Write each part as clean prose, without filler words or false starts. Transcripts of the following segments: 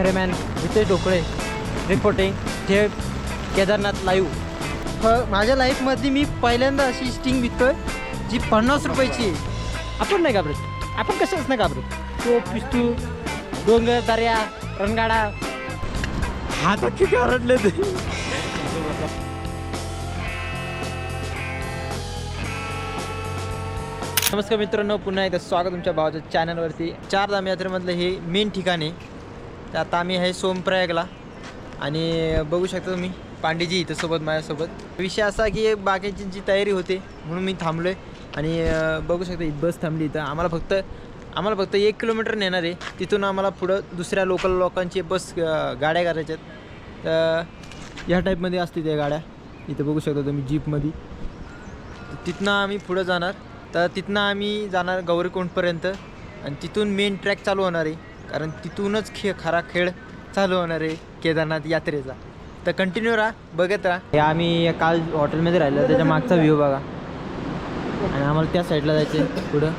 Cameraman Riteish ढोकळे reporting थेट Kedarnath live. माझ्या लाईफमध्ये मी पहिल्यांदा अशी स्टिंग विकतोय जी 50 रुपयाची आहे. आपण नाही घाबरत, आपण कशाच नाही घाबरत. तो पिस्तूल, डोंगर, दर्या, रणगाडा हातात किती ओरडले ते. नमस्कार मित्रांनो, पुन्हा एकदा स्वागत तुमच्या भावाच्या चॅनलवरती. चारधाम यात्रेमधलं हे मेन ठिकाण आहे. तर आता आम्ही आहे सोमप्रयागला आणि बघू शकता तुम्ही पांडेजी इथं सोबत माझ्यासोबत. विषय असा की बाकीची तयारी होते म्हणून मी थांबलो आहे आणि बघू शकता इथं बस थांबली. इथं आम्हाला फक्त 1 किलोमीटर नेणार आहे. तिथून आम्हाला पुढं दुसऱ्या लोकल लोकांची बस गाड्या करायच्यात. तर ह्या टाईपमध्ये असते त्या गाड्या. इथं बघू शकता तुम्ही जीपमध्ये. तिथनं आम्ही पुढं जाणार. तर तिथनं आम्ही जाणार गौरीकुंडपर्यंत आणि तिथून मेन ट्रॅक चालू होणार आहे. कारण तिथूनच खरा खेळ चालू होणार आहे केदारनाथ यात्रेचा. तर कंटिन्यू राहा, बघत राहा. हे आम्ही काल हॉटेलमध्ये राहिलो, त्याच्या मागचा व्ह्यू बघा. आणि आम्हाला त्या साईडला जायचं आहे पुढं.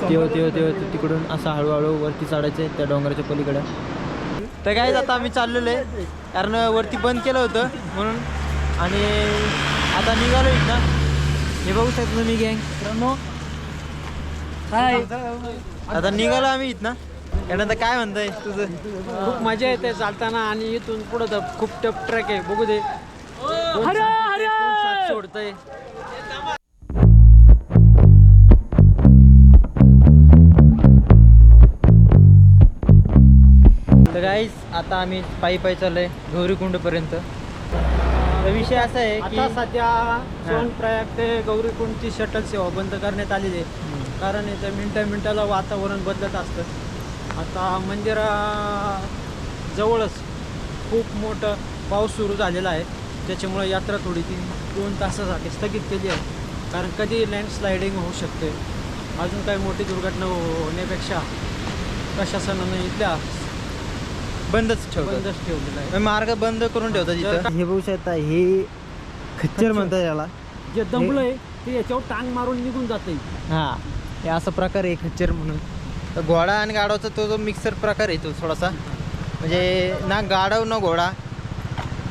तेव्हा तिकडून असं हळूहळू वरती चढायचं आहे त्या डोंगराच्या पलीकडं. तर काय आता आम्ही चाललेलो आहे कारण वरती बंद केलं होतं म्हणून. आणि आता निघालो इथं. हे बघू शकता तुम्ही गँग. हाय, आता निघालो आम्ही इथनं. यानंतर काय म्हणताय तुझं? खूप मजा येते चालताना आणि इथून पुढं तर खूप टफ ट्रॅक आहे. बघू दे सोडतंय. तर गाईस आता आम्ही पायी चाललोय गौरीकुंडपर्यंत. तर विषय असा आहे की आता सध्या सोनप्रयाग ते गौरीकुंडची शटल सेवा बंद करण्यात आलेली आहे. कारण इथं मिनटाला वातावरण बदलत असतं. आता मंदिरा जवळच खूप मोठं पाऊस सुरू झालेला आहे. त्याच्यामुळे यात्रा थोडी 2 तासासाठी स्थगित केली आहे. कारण कधी लँडस्लायडिंग होऊ शकते. अजून काही मोठी दुर्घटना होण्यापेक्षा प्रशासनाने इथल्या बंदच ठेवलेला आहे. मार्ग बंद करून ठेवतात इथं. हे बघू शकता, हे खच्चर म्हणतात याला. जे दमलंय ते याच्यावर टांग मारून निघून जाते. हां, हे असा प्रकार आहे खच्चर म्हणून. तर घोडा आणि गाढवचा तो मिक्सर प्रकार आहे तो थोडासा. म्हणजे ना गाढव ना घोडा.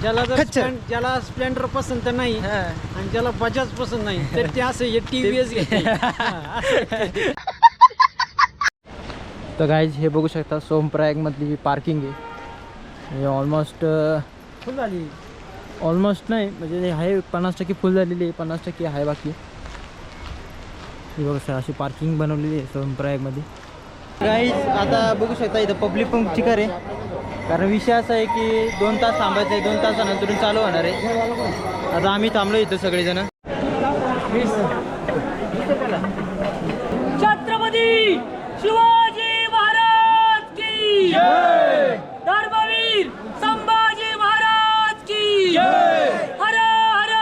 ज्याला स्प्लेंडर पसंत नाही आणि ज्याला बजाज पसंत नाही तर ते असं TVS घेते. तर गाईज हे बघू शकता सोमप्रयागमधली पार्किंग आहे. हे ऑलमोस्ट फुल झाली. ऑलमोस्ट नाही म्हणजे आहे 50% फुल झालेली आहे, 50% आहे बाकी. हे बघू शकता अशी पार्किंग बनवलेली आहे सोमप्रयागमध्ये. गाईज आता बघू शकता इथं पब्लिक पण चिकार आहे. कारण विषय असा आहे की 2 तास थांबायचं आहे. 2 तासानंतर चालू होणार आहे. आता आम्ही थांबलो इथं सगळेजण. छत्रपती शिवाजी महाराज की जय. धर्मवीर संभाजी महाराज की जय. हर हर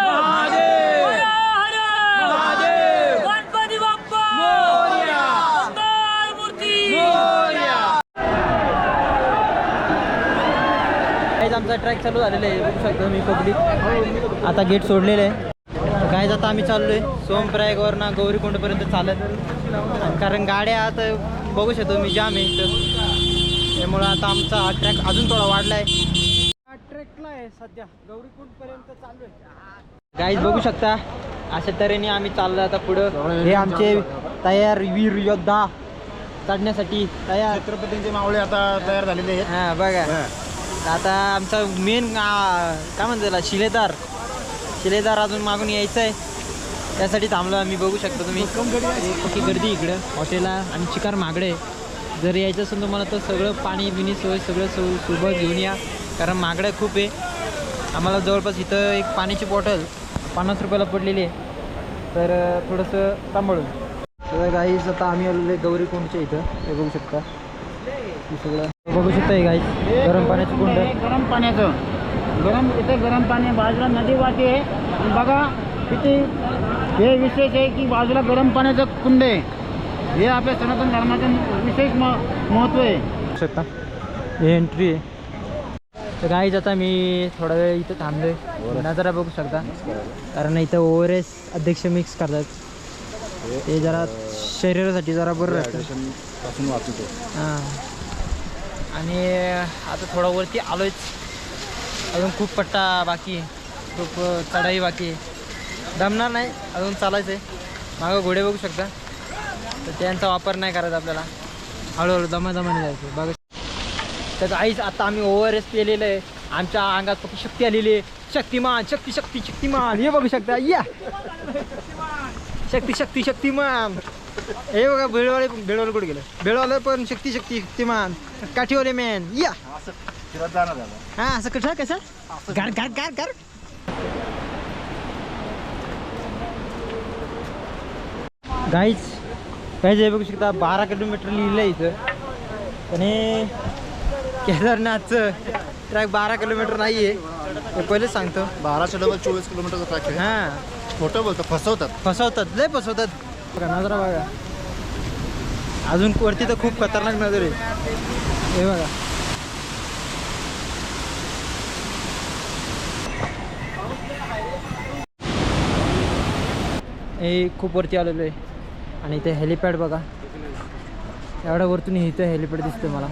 महादेव. हर हर महादेव. गणपती बाप्पा मोरया. मंगल मूर्ती मोरया. आमचा ट्रॅक चालू झालेला आहे. बघू शकता मी पब्लिक आता गेट सोडलेलं आहे. काय आता आम्ही चाललोय सोमप्रयागवर ना गौरीकुंडपर्यंत चालत. कारण गाड्या आता बघू शकतो मी जाम आहे तर त्यामुळं आता आमचा हा ट्रॅक अजून थोडा वाढला आहे. ट्रेकला आहे सध्या गौरीकुंड पर्यंत चालू आहे. गाईज बघू शकता अशा तऱ्हेने आम्ही चाललो आता पुढं. हे आमचे तयार वीर योद्धा चढण्यासाठी तयार. छत्रपतींचे मावळे आता तयार झालेले आहेत. हां बघा. आता आमचा मेन काय म्हणतो त्याला शिलेदार अजून मागून यायचं आहे. त्यासाठी थांबलो आम्ही. बघू शकता तुम्ही पक्की गर्दी इकडं हॉटेलला आणि चिकार मागडे. जर यायचं असेल तुम्हाला तर सगळं पाणी बिनी सोय सगळं सोबत घेऊन या. कारण मागडं खूप आहे. आम्हाला जवळपास इथं एक पाण्याची बॉटल 50 रुपयाला पडलेली आहे. तर थोडंसं सांभाळून. तर गाईज आता आम्ही आलेलो आहे गौरीकुंडच्या इथं. हे बघू शकता सगळं बघू शकता. हे गाईज गरम पाण्याचं कुंड. गरम पाण्याचं इथे गरम पाणी बाजूला नदी वाहते आणि बघा किती हे विशेष आहे की बाजूला गरम पाण्याचं कुंड आहे. हे आपल्या सनातन धर्माचं विशेष महत्त्व आहे. बघू शकता हे एंट्री आहे. तर गाईज आता मी थोडा वेळ इथं थांबलोय. नजारा बघू शकता. कारण इथं ORS अध्यक्ष मिक्स करतात. ते जरा शरीरासाठी जरा बरं राहतं. हां आणि आता थोडा वरती आलोयच. अजून खूप पट्टा बाकी आहे, खूप चढाई बाकी आहे. दमणार नाही, अजून चालायचं आहे. मागं घोडे बघू शकता, तर त्यांचा वापर नाही करायचा आपल्याला. हळूहळू दमादमाने जायचं बघा. तर आईच आता आम्ही ओव्हरएस केलेलं आहे. आमच्या अंगात फक्त शक्ती आलेली आहे. शक्तिमान शक्ती शक्ती शक्तिमान हे बघू शकता. या शक्ती शक्ती शक्तिमान. हे बघा भेळवाले कुठे गेलं. भेळवालं पण शक्ती शक्ती शक्तिमान काठीवाले मॅन. या हा असं कसं गार गार गार गार. गाईच हे बघू शकता 12 किलोमीटर लिहिलं इथं. पण हे केदारनाथचं ट्रॅक 12 किलोमीटर नाही आहे, पहिलेच सांगतो. 12 डबल 24 किलोमीटरचा ट्रॅक आहे. हां खोटं बोलतं, फसवतात लय फसवतात. बघा नजरा बघा, अजून वरती तर खूप खतरनाक नजर आहे. हे बघा हे खूप वरती आलेलो आहे. आणि इथे हेलिपॅड बघा, एवढ्या वरतून इथं हेलिपॅड दिसतं मला.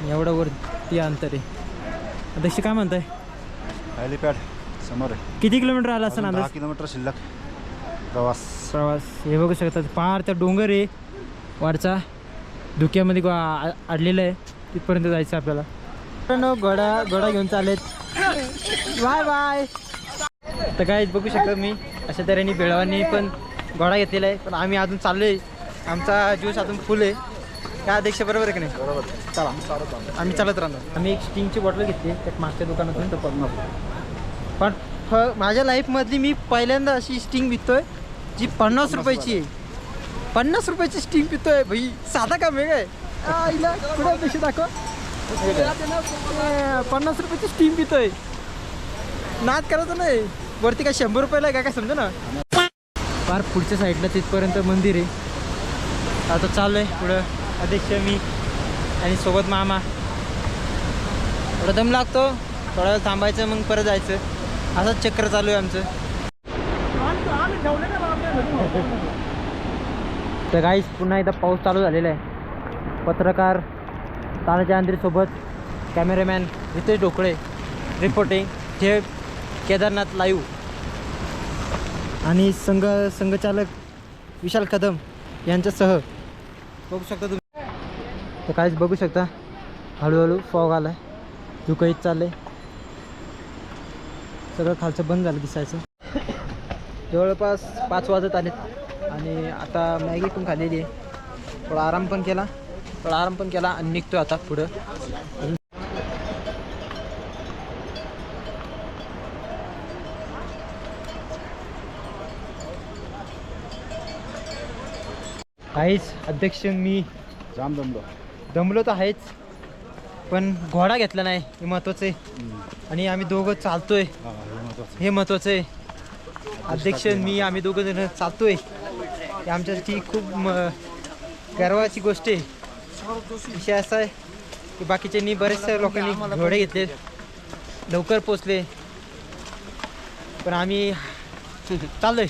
एवढं वरती अंतर आहे. अध्यक्ष काय म्हणताय? हेलिपॅड समोर आहे. किती किलोमीटर आला असं 10 किलोमीटर शिल्लक प्रवास. हे बघू शकतात. पार त्या डोंगर आहे वरचा, धुक्यामध्ये अडलेलं आहे, तिथपर्यंत जायचं आपल्याला. घोडा घेऊन चालेत. Bye bye. तर काय बघू शकता मी, अशा तऱ्हेने बेळवांनी पण घोडा घेतलेला आहे. पण आम्ही अजून चाललोय, आमचा ज्यूस अजून फुल आहे. काय अध्यक्ष बरोबर आहे की नाही? बरोबर. चला आम्ही चालत राहणार. आम्ही एक स्टिंगची बॉटल घेतली त्या मागच्या दुकानातून. तर पण माझ्या लाईफमधली मी पहिल्यांदा अशी स्टिंग पितोय जी 50 रुपयाची आहे. 50 रुपयाची स्टिंग पितोय भाई, साधा काम आहे काय? आईला कुठे पैसे दाखव. 50 रुपयाची स्टिंग पितोय. नाद करायचं नाही. वरती काय 100 रुपयाला आहे काय समजा ना. फार पुढच्या साईडला तिथपर्यंत मंदिर आहे. आता चालू आहे पुढं अध्यक्ष, मी आणि सोबत मामा. थोडा दम लागतो, थोडा वेळ थांबायचं, मग परत जायचं. असंच चक्र चालू आहे आमचं. तर गाईस पुन्हा एकदा पाऊस चालू झालेला आहे. पत्रकार तानाजी आंध्रेसोबत कॅमेरामॅन रितेश ढोकळे रिपोर्टिंग, थेट केदारनाथ लाईव्ह. आणि संघचालक विशाल कदम यांच्यासह बघू शकता तुम्ही. तर काहीच बघू शकता, हळूहळू फॉग आला आहे, धुकंहीच चाललं आहे. सगळं खालचं बंद झालं दिसायचं. जवळपास 5 वाजत आलेत आणि आता मॅगी पण खाल्लेली आहे. थोडा आराम पण केला आणि निघतो आता पुढं. काहीच अध्यक्ष मी जाम दमलो तर आहेच, पण घोडा घेतला नाही हे महत्त्वाचं आहे. आणि आम्ही दोघं चालतोय हे महत्त्वाचं आहे. अध्यक्ष मी आम्ही दोघं जण चालतोय हे आमच्यासाठी खूप गर्वाची गोष्ट आहे. विषय असा आहे की बाकीच्यांनी बरेचशा लोकांनी घोडे घेतले, लवकर पोचले, पण आम्ही चाललोय.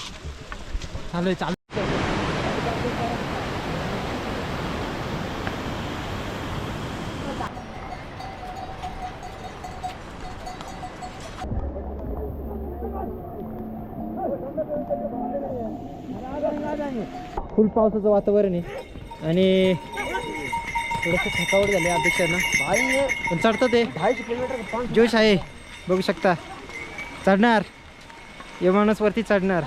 फुल पावसाचं वातावरण आहे आणि थोडंसं थकावट झाले अध्यक्षांना, पण चढतं ते जोश आहे. बघू शकता चढणार, विमानावरती चढणार.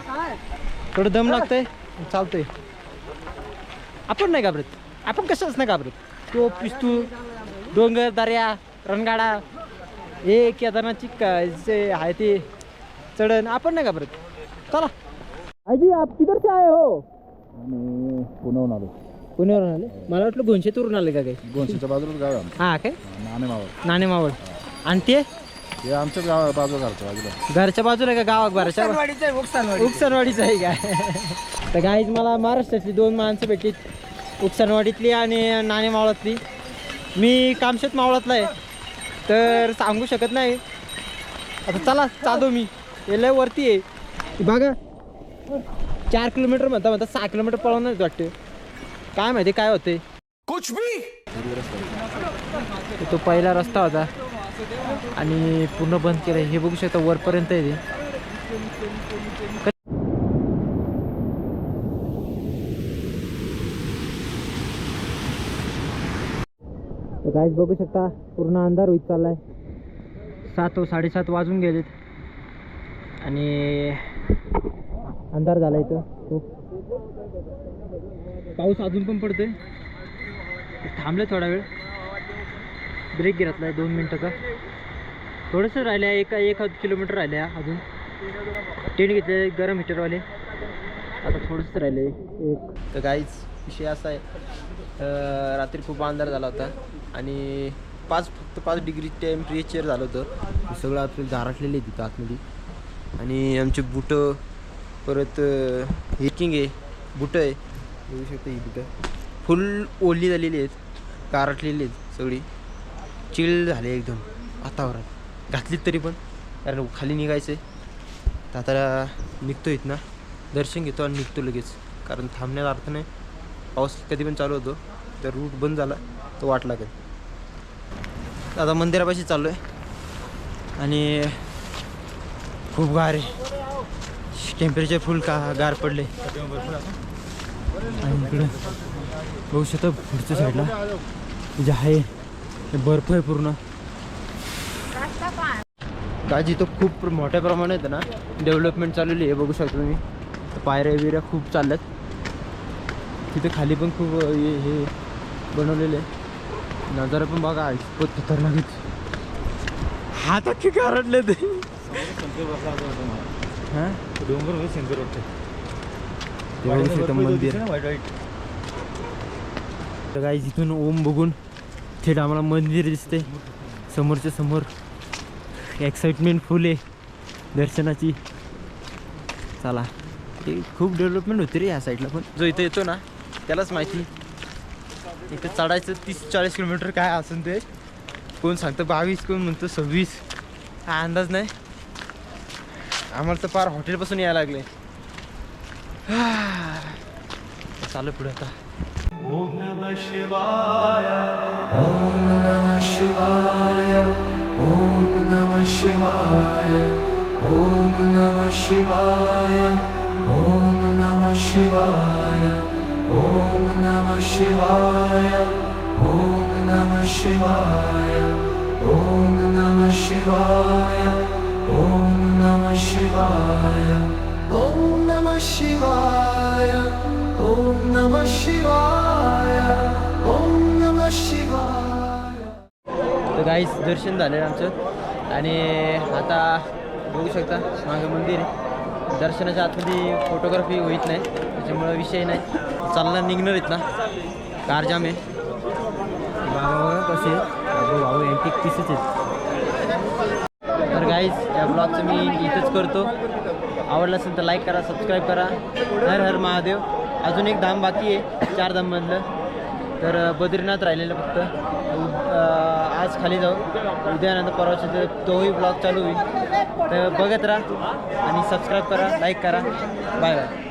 थोडं दम लागतंय, चालतोय. आपण नाही घाबरत, आपण कशाच नाही घाबरत. तो पिस्तूल, डोंगर, दर्या, रणगाडा, हे केदारनाथची जे आहे ते चढण, आपण नाही घाबरत. चला. आजी आप किधर से आए हो? पुण्याहून आलो. पुण्यावरून आले? मला वाटलं गोंशेतूरून आले का काही. गोंशीच्या बाजूला गाव आहे हां काय आमचं, नाणेमावळ. आणि ते आमच्याच गाव बाजूला घरच्या बाजूला का गावात घरच्या उकसनवाडीचं आहे काय? तर गाईज मला महाराष्ट्रातली 2 माणसं भेटली, उकसनवाडीतली आणि नाणेमावळातली. मी कामशेत मावळातला आहे, तर सांगू शकत नाही. आता चला चालू मी. हे लय वरती आहे बघा. 4 किलोमीटर म्हणता 6 किलोमीटर पळवणार वाटतं. काय माहिती काय होते. कुछ भी तर तो पहिला रस्ता होता आणि पूर्ण बंद केलं. हे बघू शकता वरपर्यंत आहे ते. गाईज बघू शकता पूर्ण अंधार होईत चाललाय. 7-7:30 वाजून गेलेत आणि अंधार झाला इथं खूप. पाऊस अजून पण पडतोय. थांबले थोडा वेळ, ब्रेक घातला आहे 2 मिनिटाचा. थोडंसं राहिलं आहे, एक किलोमीटर राहिले आहे अजून. टेंट घेतले गरम हिटरवाले. आता थोडंसं राहिले एक. तर गाईज विषय असा आहे, रात्री खूप अंधार झाला होता आणि फक्त 5 डिग्री टेम्परेचर झालं होतं. सगळं आपल्याला गारटलेलं आहे तिथं आतमध्ये. आणि आमचे बुटं, परत हेकिंग आहे, बुटं आहे बघू शकता. ही बुटं फुल ओली झालेली आहेत, गारटलेली आहेत सगळी. चिल झाले एकदम वातावरण. घातलीत तरी पण, कारण खाली निघायचं आहे. तर आता निघतो इथनं, दर्शन घेतो आणि निघतो लगेच, कारण थांबण्याचा अर्थ नाही. पाऊस कधी पण चालू होतो, तर रूट बंद झाला तर वाट लागेल. आता मंदिरापाशी चाललो आहे आणि खूप गार आहे. टेम्परेचर फुल गार पडले. आणि इकडं बघू शकता पुढच्या साईडला जे आहे ते बर्फ आहे पूर्ण. गाजी तो खूप मोठ्या प्रमाणात आहे ना, डेव्हलपमेंट चाललेली आहे. बघू शकता तुम्ही पायऱ्या बिऱ्या खूप चालल्यात. तिथे खाली पण खूप हे बनवलेले आहे. नजारा पण बघा, खूप खतरनाक आहे. हात अख्खे गारटले ते. हां डोंगर शंकर वाटतं ते बघू शकता मंदिर. तर काही जिथून ओम बघून थेट आम्हाला मंदिर दिसते समोरच्या समोर. एक्साइटमेंट फुल आहे दर्शनाची. चला, ते खूप डेव्हलपमेंट होते रे ह्या साईडला पण. जो इथे येतो ना त्यालाच माहिती. इथे चढायचं 30-40 किलोमीटर काय असेल ते. कोण सांगतं 22, कोण म्हणतो 26, हा अंदाज नाही. आम्हाला तर पार हॉटेलपासून यायला लागले. चालू पुढे आता. ओम नमः शिवाय ओम नमः शिवाय ओम नमः शिवाय ओम नमः शिवाय ओम नमः शिवाय ओम नमः शिवाय ओम नमः शिवाय ओम नमः शिवाय ओम नमः शिवाय ओम नमः शिवाय ओम नमः शिवाय ओम नमः शिवाय. तर गाईस दर्शन झालं आमचं आणि आता बघू शकता मागं मंदिर आहे. दर्शनाच्या आतमध्ये फोटोग्राफी होईत नाही, त्याच्यामुळं विषय नाही. चालना निघणार आहेत ना, कार जाम आहे. बघा कसे भाऊ अँटिक पीसेस आहेत. तर गाईस या ब्लॉगचं मी इथंच करतो. आवडलं असेल तर लाईक करा, सबस्क्राईब करा. हर हर महादेव. अजून एक धाम बाकी आहे 4 धाममधलं. तर बद्रीनाथ राहिलेलं फक्त. आज खाली जाऊ, उद्यानंतर परवाच्या तर तोही ब्लॉग चालू होईल. तर बघत राहा आणि सबस्क्राईब करा, लाईक करा. Bye bye.